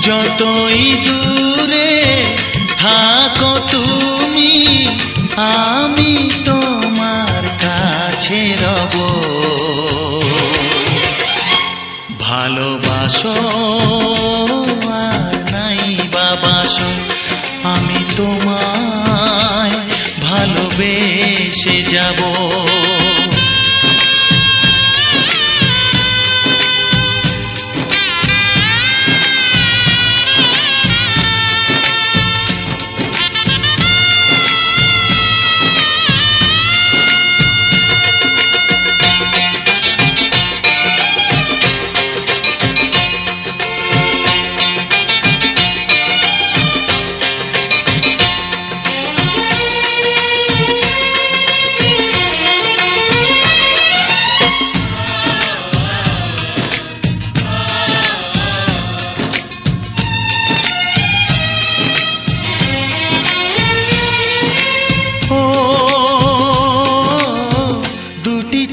যতই দূরে থাকো তুমি, আমি তোমার কাছে রব। ভালোবাসো আর নাই বাবাসো, আমি তোমায় ভালোবেসে যাব।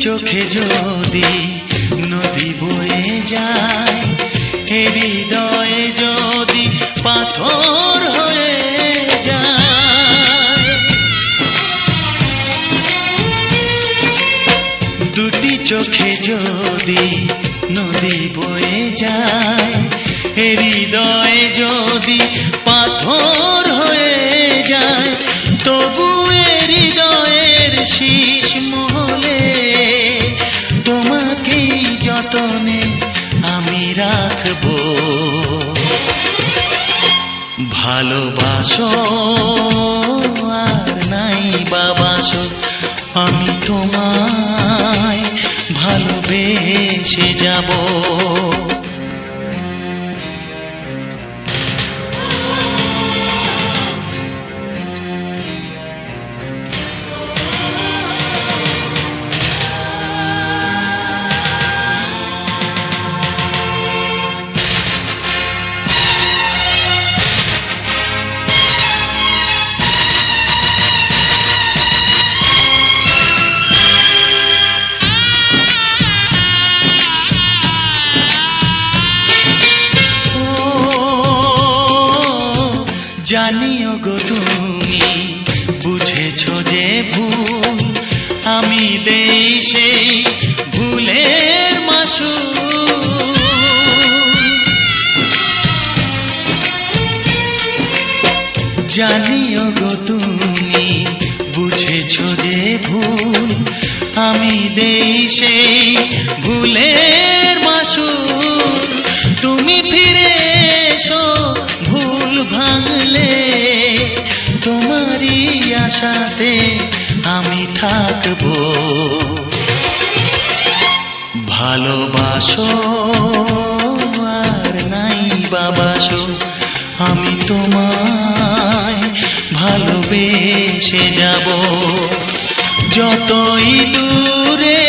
চোখে যদি নদী বয়ে যায়, হৃদয়ে যদি পাথর হয়ে যায়, দুটি চোখে যদি নদী বয়ে যায়, হৃদয়ে যদি পাথর হয়ে যায়, তবু হৃদয়ের শীষ মহলে তোমাকেই যতনে আমি রাখবো। ভালোবাসো আর নাই বাবাসো, আমি তোমায় ভালোবেসে যাব। জানিও গো তুমি বুঝেছো যে ভুল, আমি দেই সেই ভুলের মাসুল। জানিও গো তুমি বুঝেছো যে ভুল, আমি দেই সেই ভুলের মাসুল। তুমি ফিরে এসো ভুল ভাঙলে, তোমারই আশাতে আমি থাকবো। ভালোবাসো আর নাই বাবাসো, আমি তোমায় ভালোবেসে যাব। যতই দূরে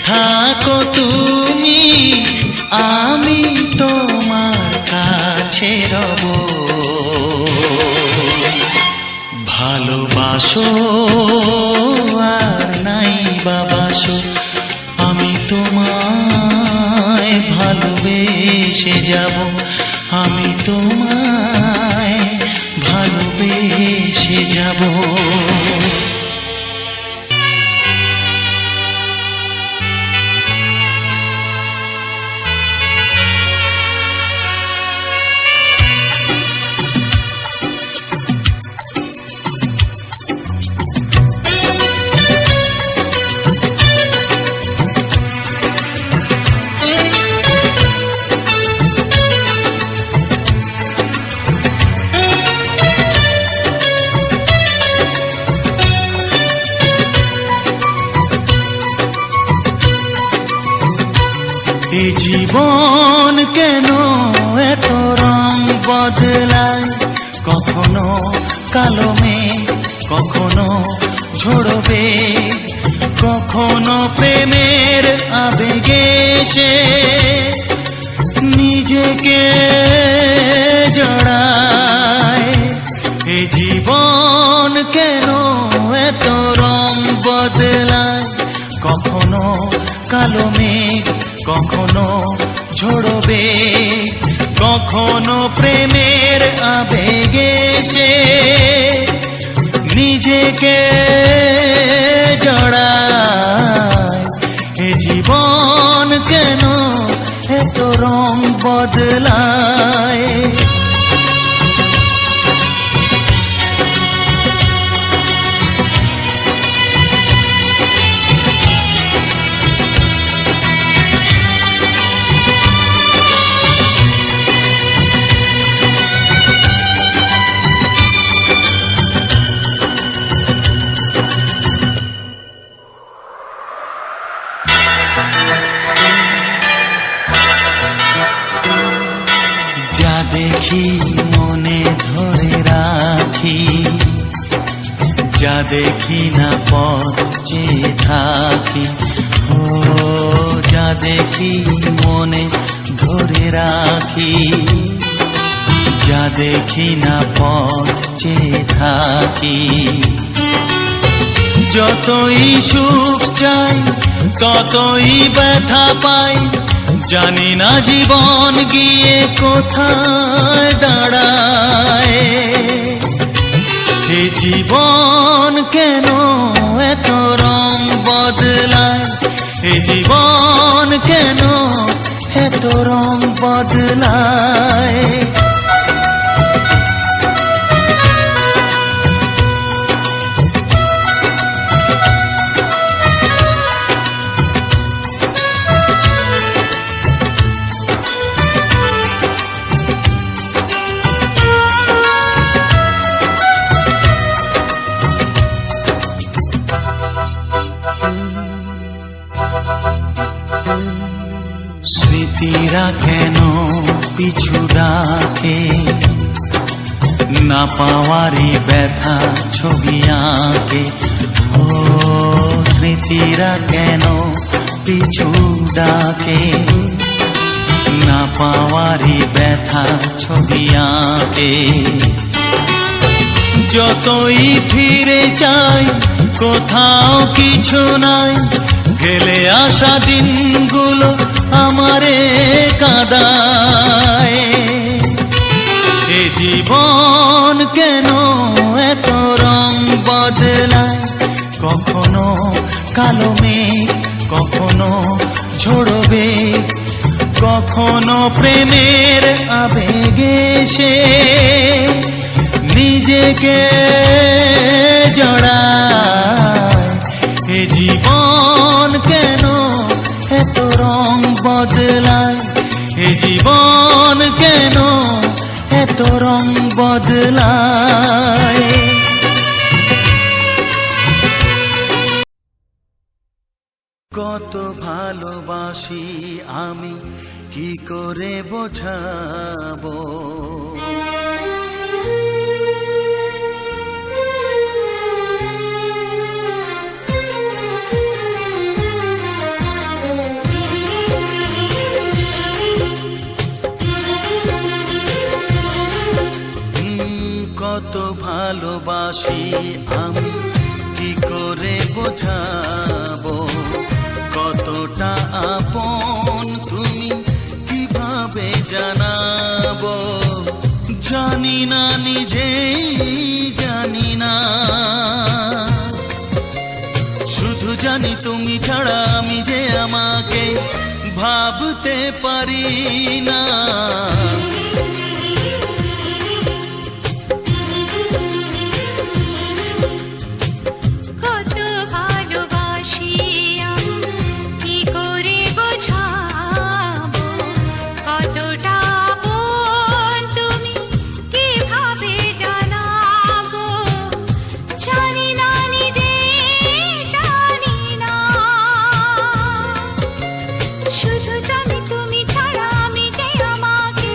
থাকো তুমি, আমি তোমার কাছে রব। ভালোবাসো আর নাই বাবাসো, আমি তোমায় ভালোবেসে যাব। আমি তোমায় ভালোবেসে যাব। এই জীবন কেন এত রং বদলায়, কখনো কালো মেঘ, কখনো ঝড়বে, কখনো প্রেমের আবেগে সে নিজেকে জড়ায়। এই জীবন কেন এত রং বদলায়, কখনো কালো মেঘ, কখনো ঝড়বে, কখনো প্রেমের আবেগে সে নিজেকে জড়ায়। এ জীবন কেন এত রং বদলায়? যা দেখি মনে ধরে রাখি, যা দেখি না পথ চেয়ে থাকি। ও যা দেখি মনে ধরে রাখি, যা দেখি না পথ চেয়ে থাকি। যতই সুখ চাই ততই ব্যথা পাই, জানি না জীবন গিয়ে কোথায় দাঁড়ায়। এ জীবন কেন এত রং বদলায়? এ জীবন কেন এত রং বদলায়? স্মৃতিরা কেন পিছু ডাকে, না পাওয়ারই ব্যথা ছবি আঁকে। ও স্মৃতিরা কেন পিছু ডাকে, না পাওয়ারই ব্যথা ছবি আঁকে। যতই ফিরে যাই কোথাও কিছু নাই, ফেলে আসা দিনগুলো আমারে কাঁদায়। এ জীবন কেন এত রং বদলায়? কখনো কালো মেঘ, কখনো ঝোড়ো বেগ, কখনো প্রেমের আবেগে সে নিজেকে জড়ায়। এ জীবন কেন এত রং বদলায়? এ জীবন কেন এত রং বদলায়? কত ভালোবাসি আমি কি করে বোঝাবো? কত ভালোবাসি আমি কি করে বোঝাবো? কতটা আপন তুমি কিভাবে জানাবো? জানি না, নিজেই জানি না। শুধু জানি তুমি ছাড়া আমি যে আমাকে ভাবতে পারি না। শুধু জানি তুমি ছাড়া আমি যে আমাকে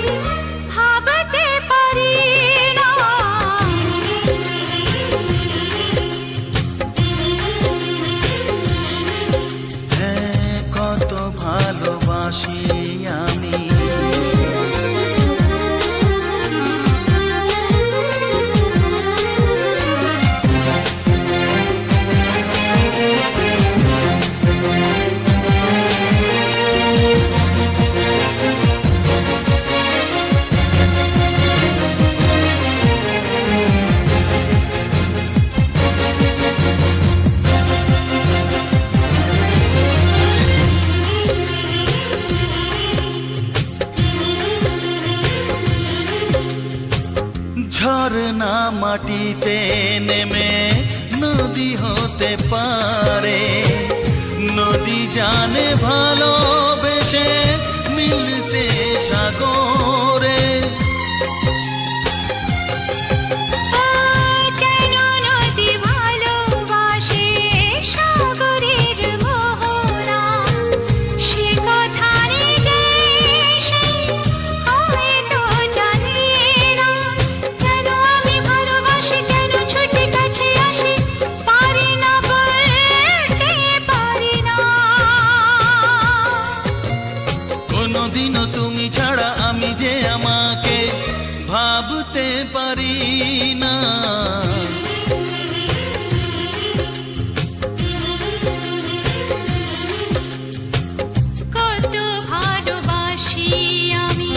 না মাটিতে নেমে নদী হতে পারে। নদী জানে ভালোবেসে মিলতে সাগরে। কোনদিনও তুমি ছাড়া আমি যে আমাকে ভাবতে পারি না। কত ভালোবাসি আমি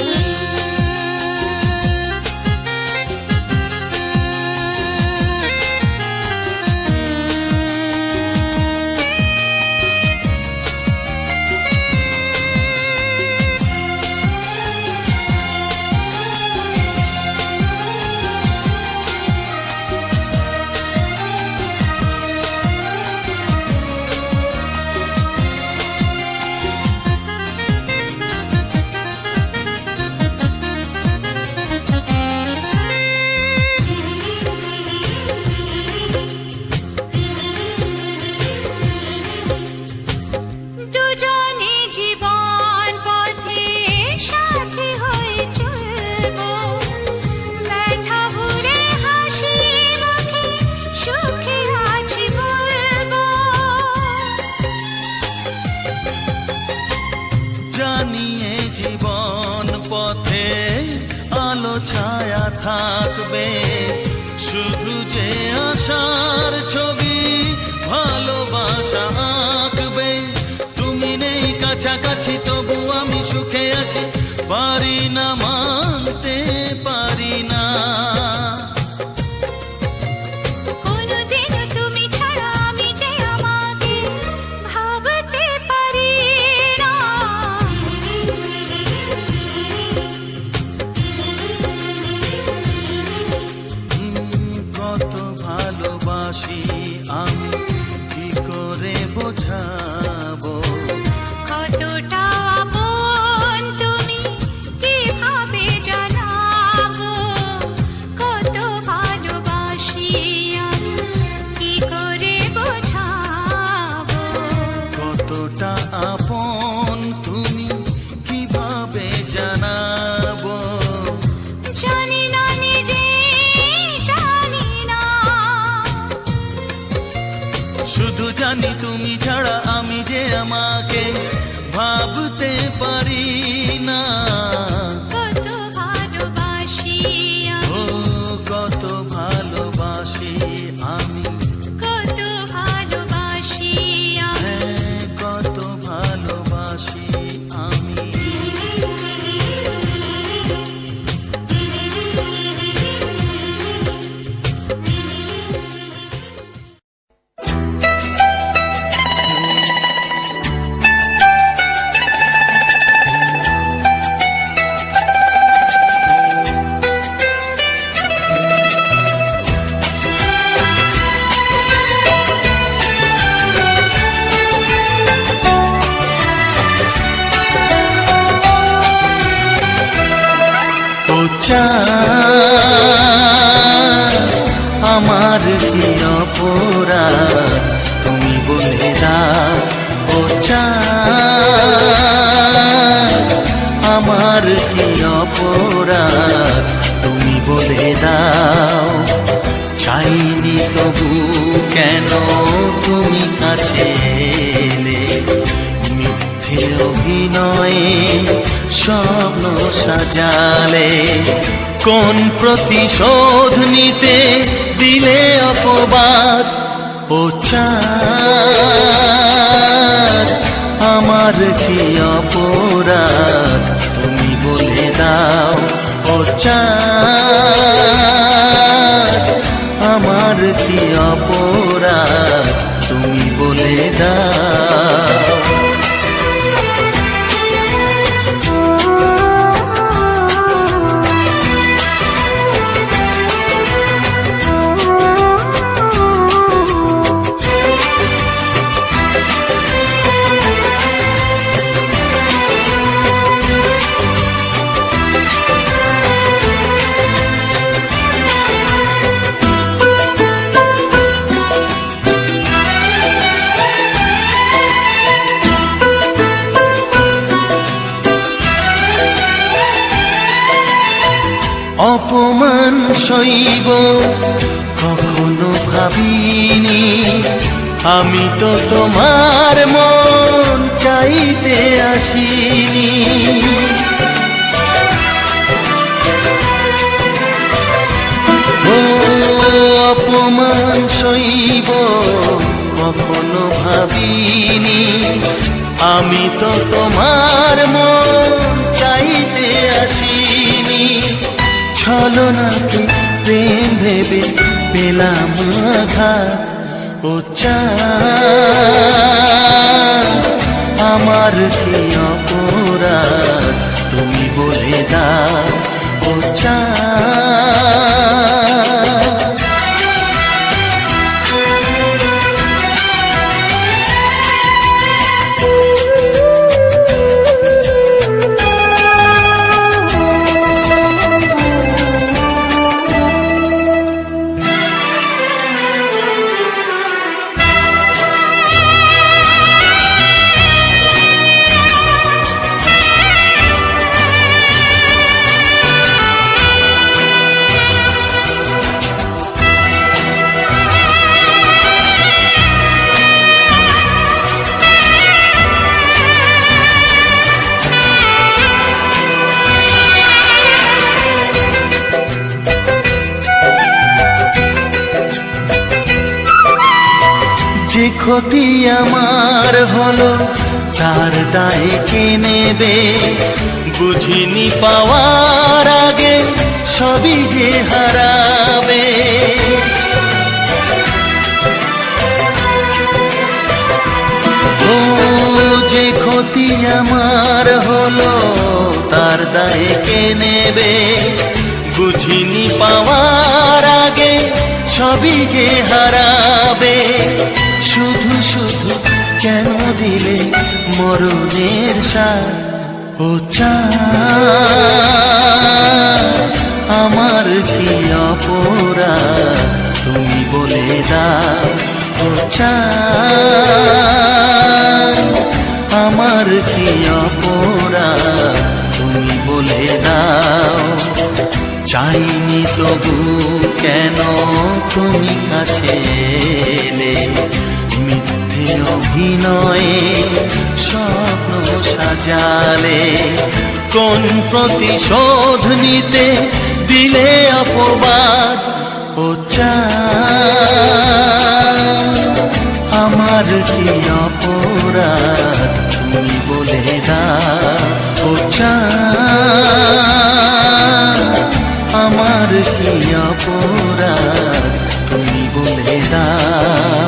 দুজনে জীবন পথে সাথী হয়ে চলবো। ব্যথা ভুলে হাসি মুখে সুখে আছি বলবো। জানিয়ে জীবন পথে আলো ছায়া থাকবে, শুধু যে আশার ছবি ভালোবাসা আঁকবে। তুমি নেই কাছাকাছি তবু আমি সুখে আছি, পারি না মানতে পারি না। কোনদিনও তুমি ছাড়া আমি যে আমাকে ভাবতে পারি না। কত ভালোবাসি আমি কি করে বোঝাবো। কতটা আপন তুমি কিভাবে জানাবো। কত ভালোবাসি আমি কি করে বোঝাবো। কতটা আপন তুমি কিভাবে জানাবো। জানি না নিজে জানি না। শুধু জানি তুমি ছাড়া আমি যে আমাকে ভাবতে পারি না। কত ভালোবাসি ও আমি কত ভালোবাসি আমি, কত ভালোবাসি আমি হ্যাঁ কত ভালোবাসি আমি। আমার কি অপরাধ তুমি বলে দাও। ও চাঁদ আমার কি অপরাধ তুমি বলে দাও। চাইনি তবু কেন তুমি কাছে এলে, মিথ্যে অভিনয়ে স্বপ্ন সাজালে। কোন প্রতিশোধ নিতে দিলে অপবাদ। ও চাঁদ আমার কি অপরাধ তুমি বলে দাও। ও চাঁদ আমার কি অপরাধ তুমি বলে দাও। অপমান সইব কখনো ভাবিনি, আমি তো তোমার মন চাইতে আসিনি। ও অপমান সইব কখনো ভাবিনি, আমি তো তোমার মন চাইতে আসিনি। ছলনাকে প্রেম ভেবে পেলাম আঘাত, ও চাঁদ আমার কি অপরাধ তুমি বলে দাও, ও চাঁদ। যে ক্ষতি আমার হলো তার দায় কে নেবে, বুঝিনি পাওয়ার আগে সবই যে হারাবে। ও যে ক্ষতি আমার হলো তার দায় কে নেবে, বুঝিনি পাওয়ার আগে সবই যে হারাবে। শুধু শুধু কেন দিলে মরণের সাথ, ও চাঁদ আমার কি অপরাধ তুমি বলে দাও, ও চাঁদ আমার কি অপরাধ তুমি বলে দাও। চাইনি তবু কেন তুমি কাছে এলে, মিথ্যে অভিনয়ে স্বপ্ন সাজালে। কোন প্রতিশোধ নিতে দিলে অপবাদ, ও চাঁদ আমার কি অপরাধ তুমি বলে দাও, ও চাঁদ আমার কি অপরাধ তুমি বলে দাও।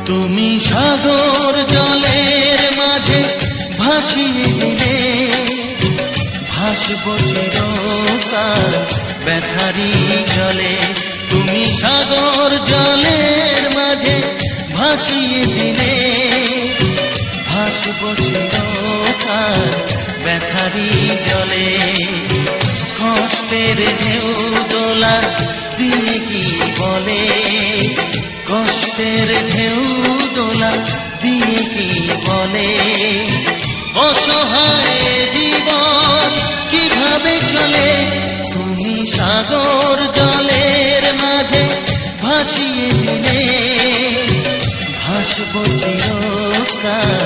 তুমি সাগর জলের মাঝে ভাসিয়ে দিলে, ভাসব চিরকাল ব্যথারি জলে। তুমি সাগর জলের মাঝে ভাসিয়ে দিলে, ভাসব চিরকাল ব্যথারি জলে। কষ্টের ঢেউ দোলা দিয়ে কি বলে, কষ্টের ঢেউ দোলা দিয়ে কি বলে। অসহায় জীবন কিভাবে চলে, তুমি সাগর জলের মাঝে ভাসিয়ে দিলে, ভাসব চিরকাল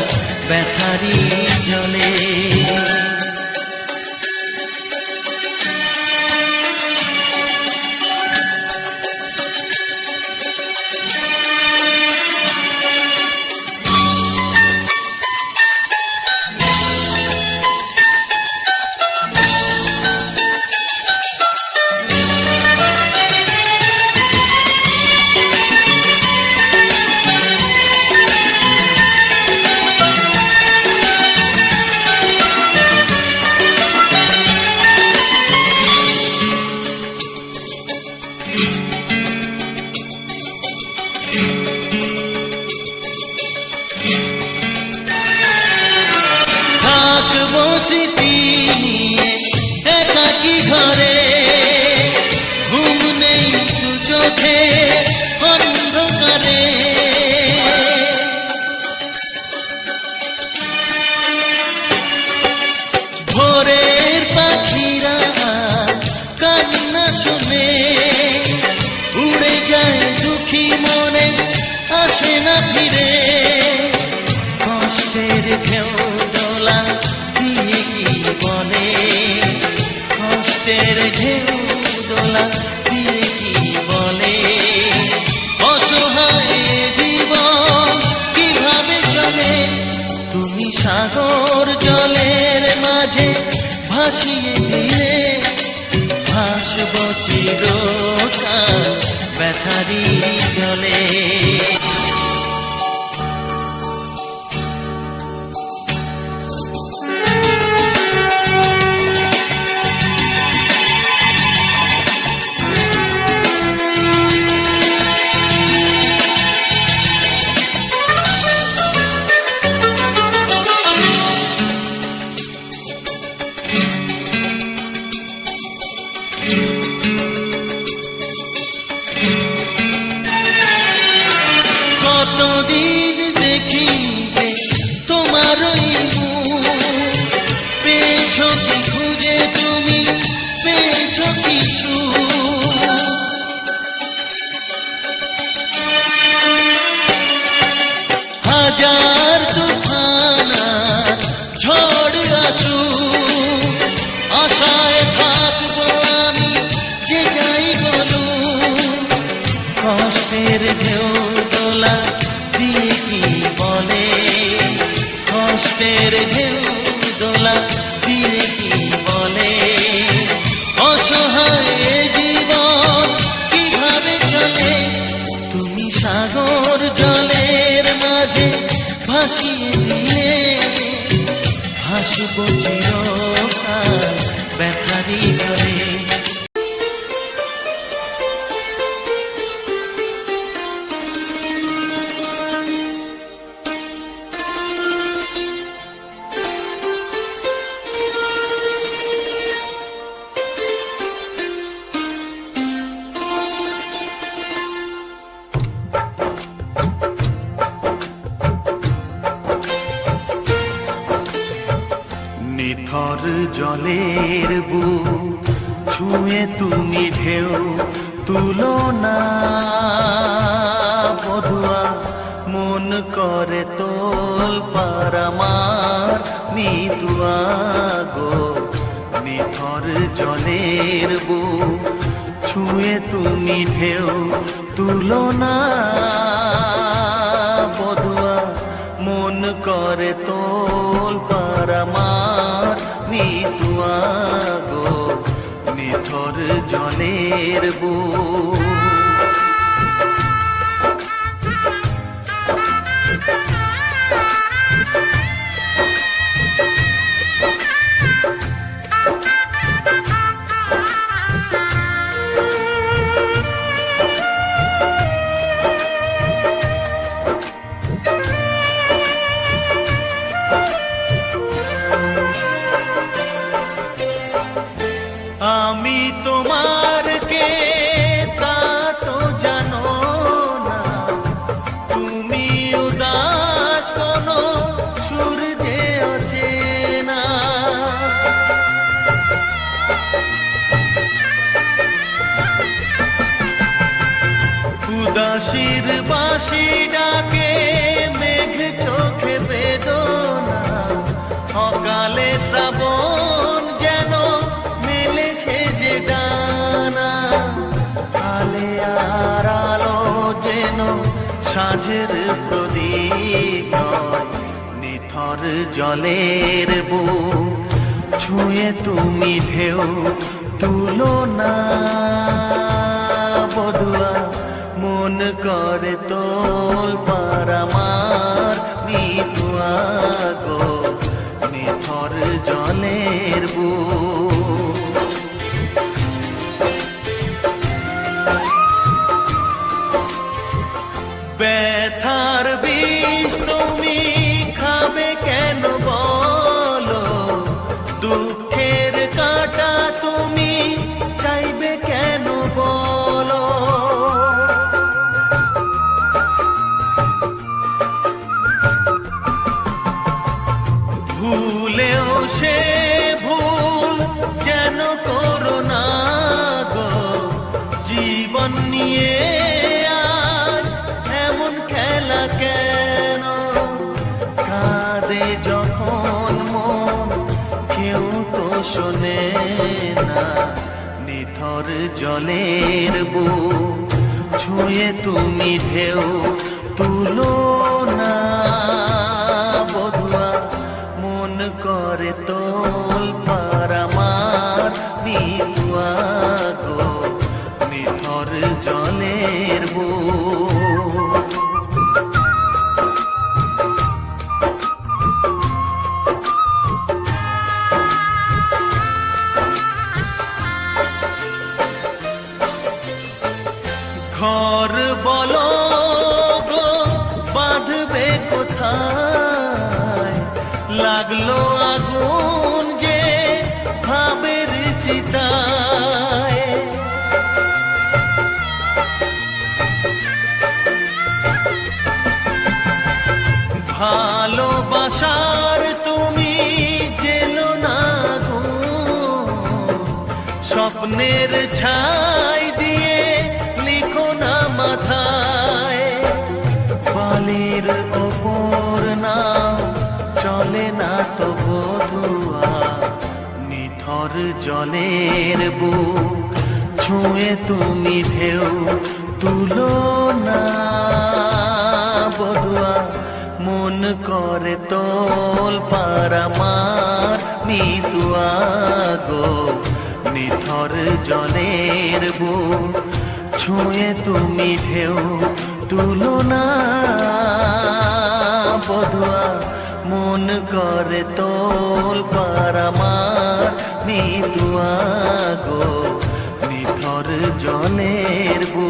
ব্যথারি জলে। দোলা দিয়ে কি বলে অসহায় জীবন কিভাবে চলে তুমি সাগর জলের মাঝে ভাসিয়ে দিলে ভাসব চিরকাল ব্যথারি জলে কতদিন দেখি যে তোমারই মুখ পেয়েছো কি খুঁজে তুমি পেয়েছো কি সুখ হাজার তুফান আর ঝড় আসুক আশায় থাকবো আমি যে যাই বলুক কষ্টের ঢেউ দোলা দিয়ে কি বলে কষ্টের ঢেউ দোলা দিয়ে কি বলে অসহায় জীবন কিভাবে চলে তুমি সাগর জলের মাঝে ভাসিয়ে দিলে ভাসব চিরকাল ব্যথারি জলে নিথর জলের বুক ছুঁয়ে তুমি ঢেউ তুলো না বধুয়া মন করে তোল পার আমার নিতুয়া গো নিথর জলের বুক ছুঁয়ে তুমি ঢেউ তুলো না বধুয়া মন করে তোল পার আমার নিতুয়া গো নিথর জলের বুক আমি তোমার কে তা তো জানো না তুমি উদাস কোনো সূর্যে অচেনা উদাসীর বাঁশি ডাকে মেঘ চোখে বেদনা অকালে শ্রাবণ যেন মেলেছে যে ডানা আলে আর আলো যেন সাঁঝের প্রদীপ নয় নিথর জলের বুক ছুঁয়ে তুমি ঢেউ তুলো না বধুয়া মন করে তোল পার আমার নিতুয়া গো নিথর জলের বুক ব্যথার বিষ তুমি খাবে কেন বলো দুঃখের কাঁটা তুমি চাইবে কেন বলো ভুলেও সে ভুল যেন করো না গো জীবন নিয়ে আজ এমন খেলা কেন কাঁদে যখন মন কেউ তো শোনে না নিথর জলের বুক ছুঁয়ে তুমি ঢেউ তুলো না বধুয়া মন করে তোল পার আমার মিতুয়া গো নিথর জলের বুক ঘর বলো গো বাঁধবে কোথায় লাগলো আগুন যে ভাবের চিতায় ভালোবাসার তুমি জেলো না গো স্বপ্নের ছাই দিয়ে লিখো না মাথায় বালির ওপর নাও চলে না তো বধুয়া নিথর জলের বুক ছুঁয়ে তুমি ঢেউ তুলো না বধুয়া মন করে তোল পার আমার মিতুয়া গো নিথর জলের বুক ছুঁয়ে তুমি ঢেউ তুলো না বধুয়া মন করে তোল পার আমার মিতুয়া গো নিথর জলের বুক